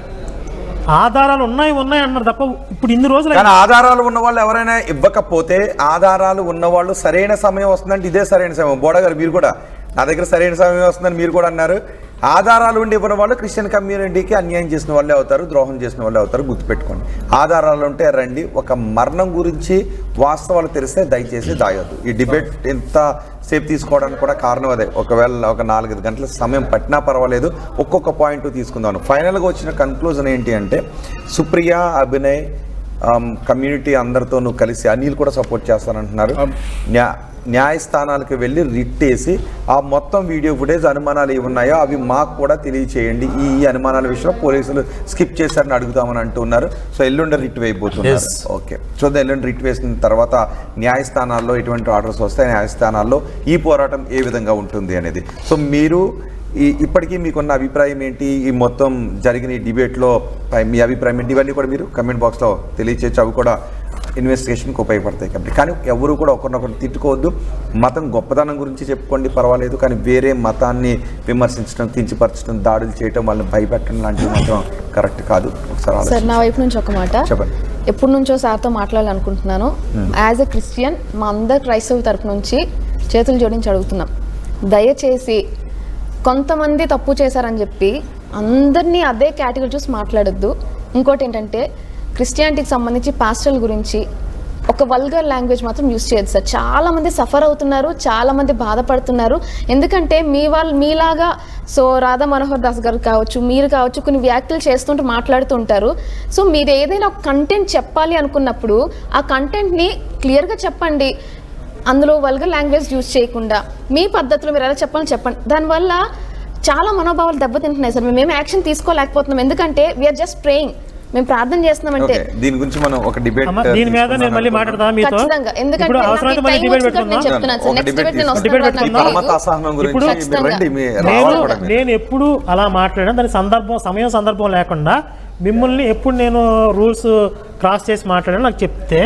ఆధారాలు ఉన్నాయి అన్నారు తప్ప ఇప్పుడు ఇన్ని రోజులు. కానీ ఆధారాలు ఉన్న వాళ్ళు ఎవరైనా ఇవ్వకపోతే, ఆధారాలు ఉన్నవాళ్ళు సరైన సమయం వస్తుందంటే ఇదే సరైన సమయం. బోడ గారు మీరు కూడా నా దగ్గర సరైన సమయం వస్తుందని మీరు కూడా అన్నారు. ఆధారాలు ఉండి ఇవ్వని వాళ్ళు క్రిస్టియన్ కమ్యూనిటీకి అన్యాయం చేసిన వాళ్ళే అవుతారు, ద్రోహం చేసిన వాళ్ళే అవుతారు. గుర్తుపెట్టుకోండి, ఆధారాలు ఉంటే రండి. ఒక మరణం గురించి వాస్తవాలు తెలిస్తే దయచేసి దాయొద్దు. ఈ డిబేట్ ఎంత సేపు తీసుకోవడానికి కూడా కారణం అదే. ఒకవేళ ఒక 4-5 గంటల సమయం పట్టినా పర్వాలేదు, ఒక్కొక్క పాయింట్ తీసుకుందాం. ఫైనల్గా వచ్చిన కన్క్లూజన్ ఏంటి అంటే, సుప్రియ, అభినయ్, కమ్యూనిటీ అందరితోనూ కలిసి అనిల్ కూడా సపోర్ట్ చేస్తానంటున్నారు. న్యాయస్థానాలకు వెళ్ళి రిట్ వేసి ఆ మొత్తం వీడియో ఫుటేజ్ అనుమానాలు ఏమున్నాయో అవి మాకు కూడా తెలియచేయండి. ఈ అనుమానాల విషయంలో పోలీసులు స్కిప్ చేశారని అడుగుతామని అంటున్నారు. సో ఎల్లుండి రిట్ వేయబోతున్నారు. ఓకే, సో ఎల్లుండి రిట్ వేసిన తర్వాత న్యాయస్థానాల్లో ఎటువంటి ఆర్డర్స్ వస్తాయి, న్యాయస్థానాల్లో ఈ పోరాటం ఏ విధంగా ఉంటుంది అనేది. సో మీరు ఇప్పటికీ మీకున్న అభిప్రాయం ఏంటి? ఈ మొత్తం జరిగిన ఈ డిబేట్లో మీ అభిప్రాయం ఏంటి? ఇవన్నీ కూడా మీరు కమెంట్ బాక్స్లో తెలియచేయచ్చు. అవి కూడా ఇన్వెస్టిగేషన్కి ఉపయోగపడతాయి కాబట్టి. కానీ ఎవరు కూడా ఒకరినొకరు తిట్టుకోవద్దు. మతం గొప్పతనం గురించి చెప్పుకోండి, పర్వాలేదు. కానీ వేరే మతాన్ని విమర్శించడం, కించపరచడం, దాడులు చేయడం, వాళ్ళని భయపెట్టడం లాంటివి మాత్రం కరెక్ట్ కాదు. సార్, నా వైపు నుంచి ఒక మాట చెప్పండి. ఎప్పటి నుంచో సార్తో మాట్లాడాలనుకుంటున్నాను. యాజ్ ఎ క్రిస్టియన్ మా అందరు క్రైస్తవ తరపు నుంచి చేతులు జోడించి అడుగుతున్నాం, దయచేసి కొంతమంది తప్పు చేశారని చెప్పి అందరినీ అదే కేటగిరీ చూసి మాట్లాడొద్దు. ఇంకోటి ఏంటంటే, క్రిస్టియానిటీకి సంబంధించి పాస్టర్ల గురించి ఒక వల్గర్ లాంగ్వేజ్ మాత్రం యూజ్ చేయొద్దు సార్. చాలామంది సఫర్ అవుతున్నారు, చాలామంది బాధపడుతున్నారు. ఎందుకంటే మీలాగా రాధా మనోహర్ దాస్ గారు కావచ్చు, మీరు కావచ్చు, కొన్ని వ్యాఖ్యలు చేస్తుంటూ మాట్లాడుతుంటారు. సో మీరు ఏదైనా ఒక కంటెంట్ చెప్పాలి అనుకున్నప్పుడు ఆ కంటెంట్ని క్లియర్గా చెప్పండి. అందులో వల్గర్ లాంగ్వేజ్ యూజ్ చేయకుండా మీ పద్ధతిలో మీరు ఎలా చెప్పాలని చెప్పండి. దానివల్ల చాలా మనోభావాలు దెబ్బతింటున్నాయి సార్. మేము యాక్షన్ తీసుకోలేకపోతున్నాం. ఎందుకంటే వీఆర్ జస్ట్ ప్రేయింగ్. మేము ప్రార్థన చేస్తున్నామంటే దీని గురించి మనం ఒక డిబేట్ అమ్మ, దీని మీద నేను మళ్ళీ మాట్లాడతా మీతో. ఖచ్చితంగా. ఎందుకంటే ఇప్పుడు నాకు అవసరమైతే ఈ మళ్ళీ time డిబేట్ వచ్చిన తర్వాత నేను పెట్టుకుందాం. చెప్తున్నాను సార్. ఒక Next debate debate నేను తీసుకుందాం. వస్తున్నాను నాకు పరమత తెలియదు. అసహనం గురించి ఇప్పుడు మీరు రండి, మీ నేను రావాలి కూడా మీరు. నేను ఎప్పుడు అలా మాట్లాడాను, దాని సమయం సందర్భం లేకుండా మిమ్మల్ని ఎప్పుడు నేను రూల్స్ క్రాస్ చేసి మాట్లాడాను నాకు చెప్తే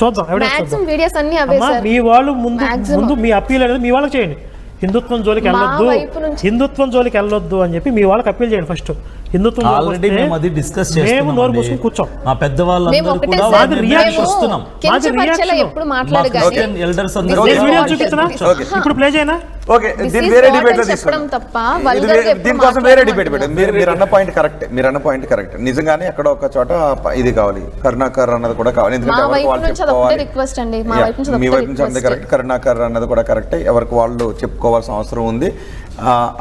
చూద్దాం evidence మాక్సిమం చూద్దాం. వీడియోస్ అన్ని అవే అమ్మా, సార్. మీ వాళ్ళు ముందు Maximum. ముందు మీ అప్పీల్ అనేది మీ వాళ్ళకి చేయండి. హిందుత్వం జోలికి మా వెళ్ళొద్దు, వైపు నుంచి- హిందుత్వం జోలికి వెళ్ళొద్దు అని చెప్పి మీ వాళ్ళకి అప్పీల్ చేయండి ఫస్ట్. హిందుత్వం జోలికి ఆల్రెడీ వస్తే మేము అది డిస్కస్ మేము నోరు చేస్తున్నాం మూసుకుని కూర్చోం. మా పెద్దవాళ్ళందరూ మేము ఒకటే కూడా సార్, మాది వాటి reaction మీద వస్తున్నాం. కించపరిచేలా reaction. ఎప్పుడు మాట్లాడు మా కానీ Christian elders అందరూ This is నేను వీడియో what- చూపించనా? Okay. ఇప్పుడు ప్లే చేయనా? ఓకే, This దీని is వేరే what డిబేట్ లో అని చెప్పడం తీసుకుందాం. తప్ప ఇది vulgar గా ఎప్పుడు దీనికోసం వేరే డిబేట్ మాట్లాడమంటున్నాను. మీరు అన్న పాయింట్ కరెక్ట్, మీరు అన్న పాయింట్ కరెక్ట్. నిజంగానే ఎక్కడ ఒక చోట ఇది కావాలి, కరుణాకర్ అన్నది కూడా కావాలి. ఎందుకంటే మా ఎవరికి వైపు వాళ్ళు నుంచి అదొకటే చెప్పుకోవాలి. రిక్వెస్ట్ అండి. మా Yeah, వైపు నుంచి మీ అదొకటే వైపు నుంచి అంతే రిక్వెస్ట్. కరెక్ట్, కరుణాకర్ అన్నది కూడా కరెక్టే. ఎవరికి వాళ్ళు చెప్పుకోవాల్సిన అవసరం ఉంది.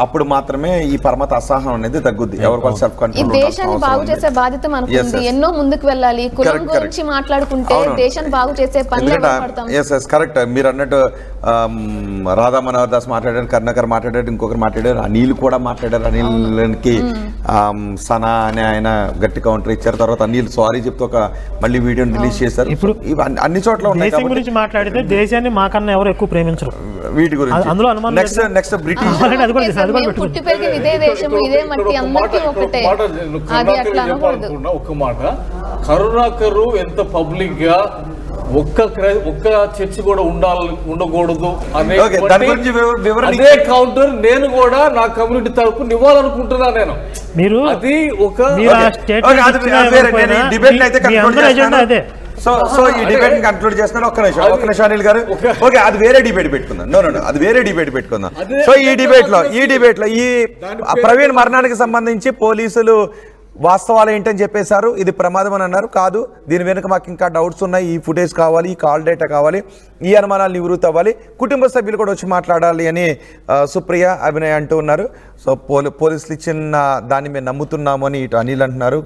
అప్పుడు మాత్రమే ఈ పరమత అసహనం అనేది తగ్గుద్ది. ఎవరికి వాళ్ళు సెల్ఫ్ ఈ కంట్రోల్ దేశాన్ని బాగు చేసే బాధ్యత మనకుంది. ఎన్నో ముందుకు వెళ్ళాలి. కులం Correct, గురించి మాట్లాడుకుంటే అవును. దేశాన్ని బాగు చేసే పనులు పడతాం. కరెక్ట్. మీరు అన్నట్టు రాధా మనోహర్ దాస్ మాట్లాడారు, కరుణాకర్ మాట్లాడారు, ఇంకొకరు మాట్లాడారు, అనిల్ కూడా మాట్లాడారు. అనిల్కి సనా అనే ఆయన గట్టి కౌంటర్ ఇచ్చారు. తర్వాత అనిల్ సారీ చెప్తూ ఒక మళ్ళీ వీడియోని రిలీజ్ చేశారు. ఇప్పుడు ఇవి అన్ని చోట్ల ఉన్నాయి దేశం కాబట్టి గురించి మాట్లాడితే దేశాన్ని మాకన్నా ఎవరు ఎక్కువ ప్రేమించరు. వీటి గురించి అందులో అనుమానం నెక్స్ట్ బ్రిటిష్ అది కూడా చేశారు, అది కూడా మేము పెట్టుకుంటాం. పుట్టి పెరిగిన ఇదే దేశం, ఇదే మట్టి, అందరికీ ఒకటే. అది అట్లా అనకూడదు. ఒక్క మాట, కరుణాకరు ఎంత పబ్లిక్ గా ఒక్క చర్చి కూడా ఉండకూడదు Okay, దాని గురించి వివరణ అదే కౌంటర్ నేను కూడా నా కమ్యూనిటీ తరపున ఇవ్వాలనుకుంటున్నా. నేను మీరు అది ఒక మీరు ఆ స్టేట్మెంట్ ఇచ్చినా ఇవ్వకపోయినా మీ అందరి ఎజెండా అదే. సో ఈ డిబేట్ కంక్లూడ్ చేస్తాను. ఒక్క నిమిషం అనిల్ గారు. ఓకే, అది వేరే డిబేట్ పెట్టుకుందాం. నో అది వేరే డిబేట్ పెట్టుకుందాం. సో ఈ డిబేట్ లో ఈ ప్రవీణ్ మరణానికి సంబంధించి పోలీసులు వాస్తవాలు ఏంటని చెప్పేశారు. ఇది ప్రమాదం అని అన్నారు. కాదు, దీని వెనుక మాకు ఇంకా డౌట్స్ ఉన్నాయి, ఈ ఫుటేజ్ కావాలి, ఈ కాల్ డేటా కావాలి, ఈ అనుమానాలు నివృత్తి అవ్వాలి, కుటుంబ సభ్యులు కూడా వచ్చి మాట్లాడాలి అని సుప్రియ, అభినయ్ అంటూ ఉన్నారు. సో పోలీసులు ఇచ్చిన దాన్ని మేము నమ్ముతున్నాము అని ఇటు అనిల్ అంటున్నారు,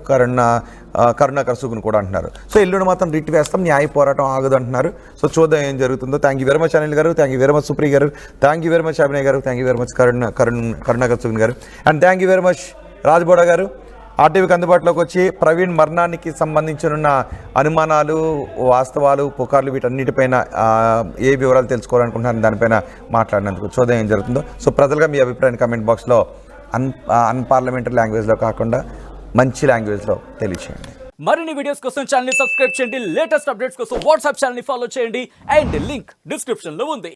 కరుణాకర్ సుగున్ కూడా అంటున్నారు. సో ఎల్లుండి మాత్రం రిట్ వేస్తాం, న్యాయ పోరాటం ఆగదు అంటున్నారు. సో చూద్దాం ఏం జరుగుతుందో. Thank you very much Anil garu, thank you very much Supriya garu, thank you very much Abhinay garu, thank you very much Karunakar Sugun garu, and thank you very much Rajboda garu. ఆర్టీవీకి అందుబాటులోకి వచ్చి ప్రవీణ్ మరణానికి సంబంధించిన అనుమానాలు, వాస్తవాలు, పుకార్లు వీటన్నిటిపైన ఏ వివరాలు తెలుసుకోవాలనుకుంటున్నారని దానిపైన మాట్లాడినందుకు. చూద్దాం ఏం జరుగుతుందో. సో ప్రజలుగా మీ అభిప్రాయాన్ని కమెంట్ బాక్స్లో అన్పార్లమెంటరీ లాంగ్వేజ్లో కాకుండా మంచి లాంగ్వేజ్లో తెలియచేయండి. మరిన్ని వీడియోస్ కోసం ఛానల్ ని సబ్స్క్రైబ్ చేయండి. లేటెస్ట్ అప్డేట్స్ కోసం వాట్సాప్ ఛానల్ ని ఫాలో చేయండి. అండ్ లింక్ డిస్క్రిప్షన్ లో ఉంది.